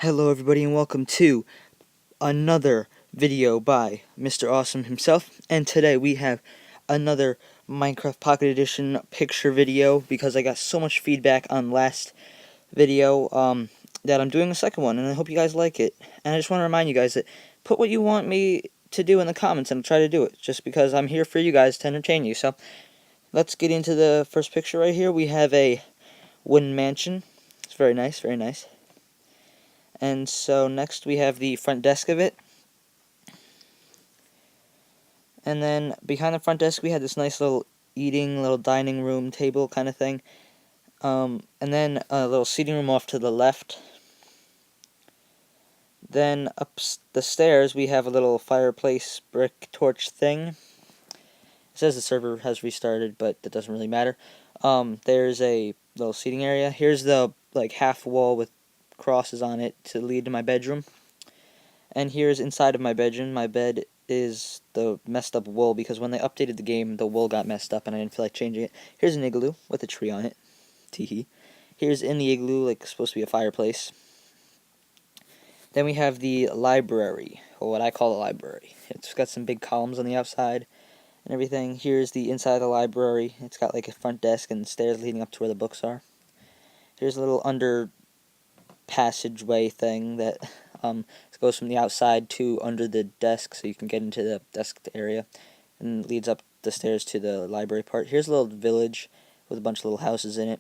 Hello everybody and welcome to another video by Mr. Awesome himself, and today we have another Minecraft Pocket Edition picture video because I got so much feedback on last video that I'm doing a second one, and I hope you guys like it. And I just want to remind you guys that put what you want me to do in the comments and I'll try to do it, just because I'm here for you guys to entertain you. So let's get into the first picture right here. We have a wooden mansion. It's very nice, very nice. And so next we have the front desk of it. And then behind the front desk we had this nice little dining room table kind of thing. And then a little seating room off to the left. Then up the stairs we have a little fireplace brick torch thing. It says the server has restarted, but that doesn't really matter. There's a little seating area. Here's the half wall with crosses on it to lead to my bedroom. And here's inside of my bedroom. My bed is the messed up wool because when they updated the game, the wool got messed up and I didn't feel like changing it. Here's an igloo with a tree on it. Teehee. Here's in the igloo, supposed to be a fireplace. Then we have the library, or what I call the library. It's got some big columns on the outside and everything. Here's the inside of the library. It's got a front desk and stairs leading up to where the books are. Here's a little under passageway thing that goes from the outside to under the desk, so you can get into the desk area, and leads up the stairs to the library part. Here's a little village with a bunch of little houses in it.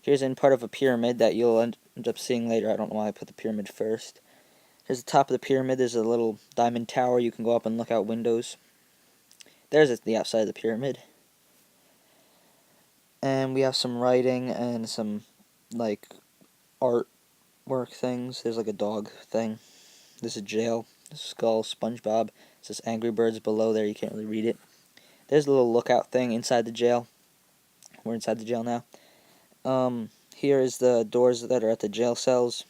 Here's in part of a pyramid that you'll end up seeing later. I don't know why I put the pyramid first. Here's the top of the pyramid. There's a little diamond tower. You can go up and look out windows. There's the outside of the pyramid. And we have some writing and some artwork things. There's a dog thing. This is jail. Skull, SpongeBob. It says Angry Birds below there. You can't really read it. There's a little lookout thing inside the jail. We're inside the jail now. Here is the doors that are at the jail cells.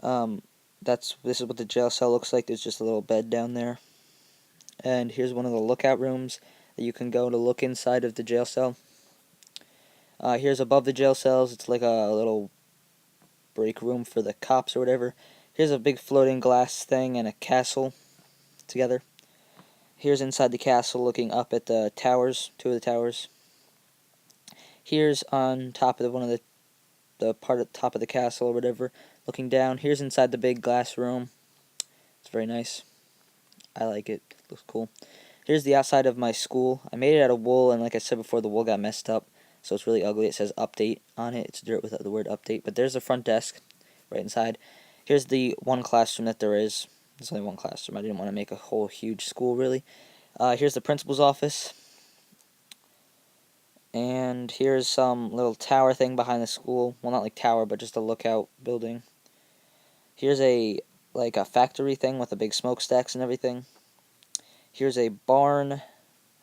This is what the jail cell looks like. There's just a little bed down there. And here's one of the lookout rooms that you can go to look inside of the jail cell. Here's above the jail cells. It's like a little break room for the cops or whatever. Here's a big floating glass thing and a castle together. Here's inside the castle looking up at the towers, two of the towers. Here's on top of one of the part at the top of the castle or whatever, looking down. Here's inside the big glass room. It's very nice. I like it. It looks cool. Here's the outside of my school. I made it out of wool, and like I said before, the wool got messed up, so it's really ugly. It says update on it. It's dirt without the word update. But there's the front desk right inside. Here's the one classroom that there is. There's only one classroom. I didn't want to make a whole huge school, really. Here's the principal's office. And here's some little tower thing behind the school. Well, not tower, but just a lookout building. Here's a factory thing with a big smokestacks and everything. Here's a barn,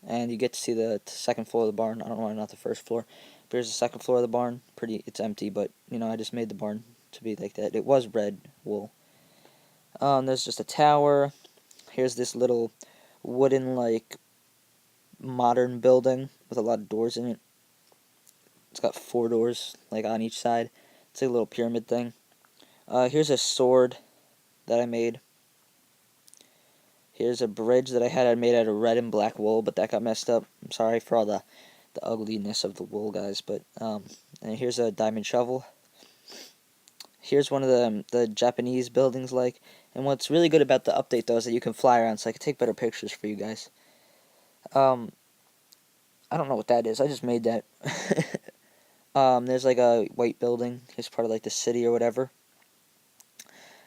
and you get to see the second floor of the barn. I don't know why not the first floor. But here's the second floor of the barn. It's empty, but I just made the barn to be like that. It was red wool. There's just a tower. Here's this little wooden modern building with a lot of doors in it. It's got 4 doors on each side. It's a little pyramid thing. Here's a sword that I made. Here's a bridge that I had made out of red and black wool, but that got messed up. I'm sorry for all the ugliness of the wool, guys. But and here's a diamond shovel. Here's one of the Japanese buildings and what's really good about the update though is that you can fly around, so I can take better pictures for you guys. I don't know what that is. I just made that. There's a white building. It's part of the city or whatever.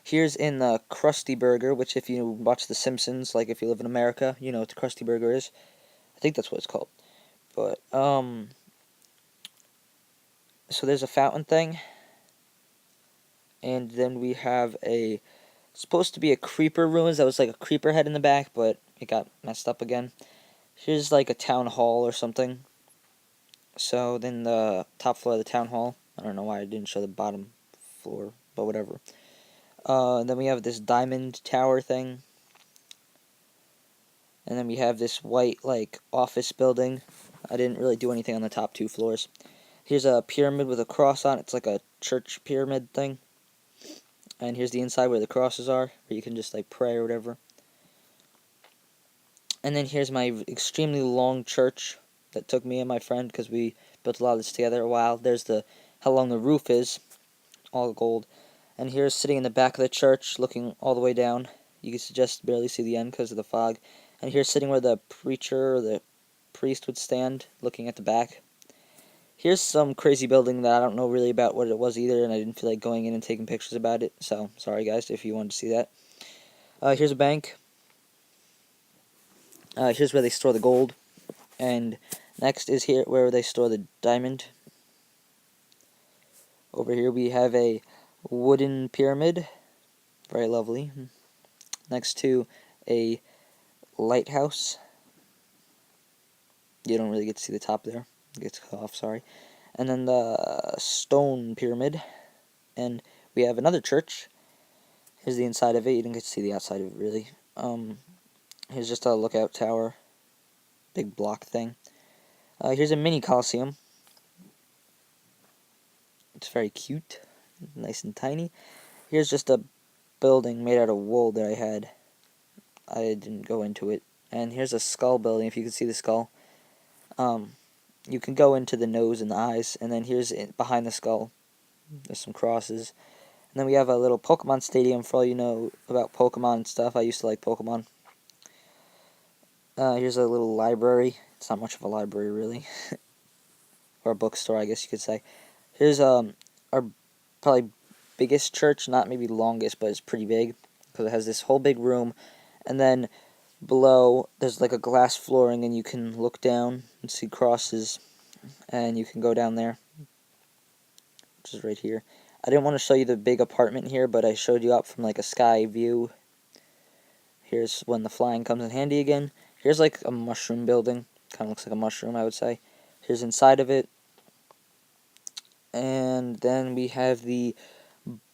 Here's in the Krusty Burger, which if you watch The Simpsons, if you live in America, you know what the Krusty Burger is. I think that's what it's called. But so there's a fountain thing, and then we have supposed to be a creeper ruins that was a creeper head in the back, but it got messed up again. Here's a town hall or something. So then the top floor of the town hall. I don't know why I didn't show the bottom floor, but whatever. And then we have this diamond tower thing. And then we have this white office building. I didn't really do anything on the top 2 floors. Here's a pyramid with a cross on it. It's like a church pyramid thing. And here's the inside where the crosses are, where you can just like pray or whatever. And then here's my extremely long church that took me and my friend, because we built a lot of this together a while. There's the how long the roof is, all gold. And here's sitting in the back of the church, looking all the way down. You can just barely see the end because of the fog. And here's sitting where the preacher or the priest would stand, looking at the back. Here's some crazy building that I don't know really about what it was either, and I didn't feel like going in and taking pictures about it. So, sorry guys if you wanted to see that. Here's a bank. Here's where they store the gold. And next is here where they store the diamond. Over here we have a wooden pyramid. Very lovely. Next to a lighthouse. You don't really get to see the top there. It gets cut off, sorry. And then the stone pyramid. And we have another church. Here's the inside of it. You didn't get to see the outside of it, really. Here's just a lookout tower. Big block thing. Here's a mini Colosseum. It's very cute. Nice and tiny. Here's just a building made out of wool that I had. I didn't go into it. And here's a skull building, if you can see the skull. You can go into the nose and the eyes. And then here's behind the skull. There's some crosses. And then we have a little Pokemon stadium for all you know about Pokemon and stuff. I used to like Pokemon. Here's a little library. It's not much of a library, really. Or a bookstore, I guess you could say. Here's our probably biggest church. Not maybe longest, but it's pretty big. Because it has this whole big room. And then below, there's like a glass flooring, and you can look down and see crosses. And you can go down there, which is right here. I didn't want to show you the big apartment here, but I showed you up from like a sky view. Here's when the flying comes in handy again. Here's like a mushroom building. Kind of looks like a mushroom, I would say. Here's inside of it. And then we have the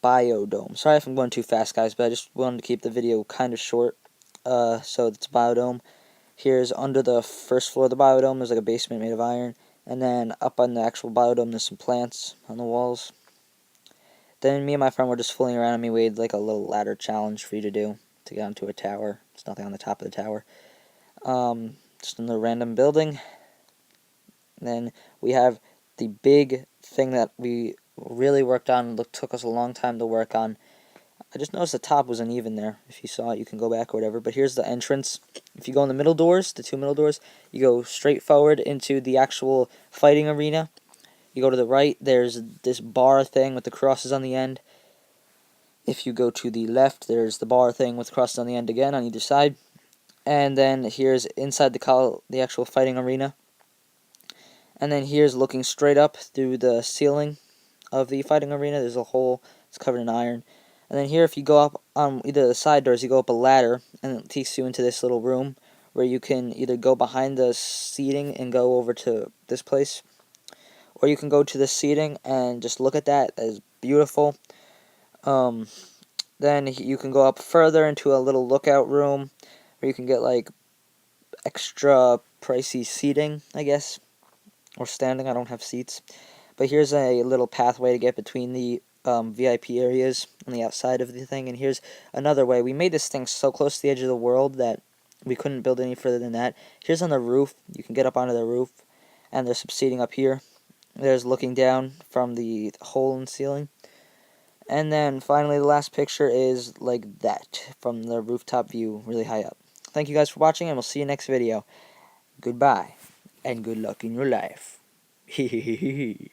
biodome. Sorry if I'm going too fast, guys, but I just wanted to keep the video kind of short. So it's biodome. Here's under the first floor of the biodome. There's like a basement made of iron. And then up on the actual biodome, there's some plants on the walls. Then me and my friend were just fooling around, and we made like a little ladder challenge for you to do to get onto a tower. There's nothing on the top of the tower. Just another random building. And then we have the big thing that we really worked on. Took us a long time to work on. I just noticed the top was uneven there. If you saw it, you can go back or whatever. But here's the entrance. If you go in the middle doors, the two middle doors, you go straight forward into the actual fighting arena. You go to the right, there's this bar thing with the crosses on the end. If you go to the left, there's the bar thing with crosses on the end again on either side. And then here's inside the actual fighting arena. And then here's looking straight up through the ceiling of the fighting arena. There's a hole. It's covered in iron. And then here, if you go up on either of the side doors, you go up a ladder, and it takes you into this little room where you can either go behind the seating and go over to this place, or you can go to the seating and just look at that. It's beautiful. Then you can go up further into a little lookout room where you can get like extra pricey seating, I guess, or standing. I don't have seats. But here's a little pathway to get between the VIP areas on the outside of the thing. And here's another way. We made this thing so close to the edge of the world that we couldn't build any further than that. Here's on the roof. You can get up onto the roof. And there's some seating up here. There's looking down from the hole in the ceiling. And then finally the last picture is like that from the rooftop view really high up. Thank you guys for watching, and we'll see you next video. Goodbye, and good luck in your life. Hehehehe.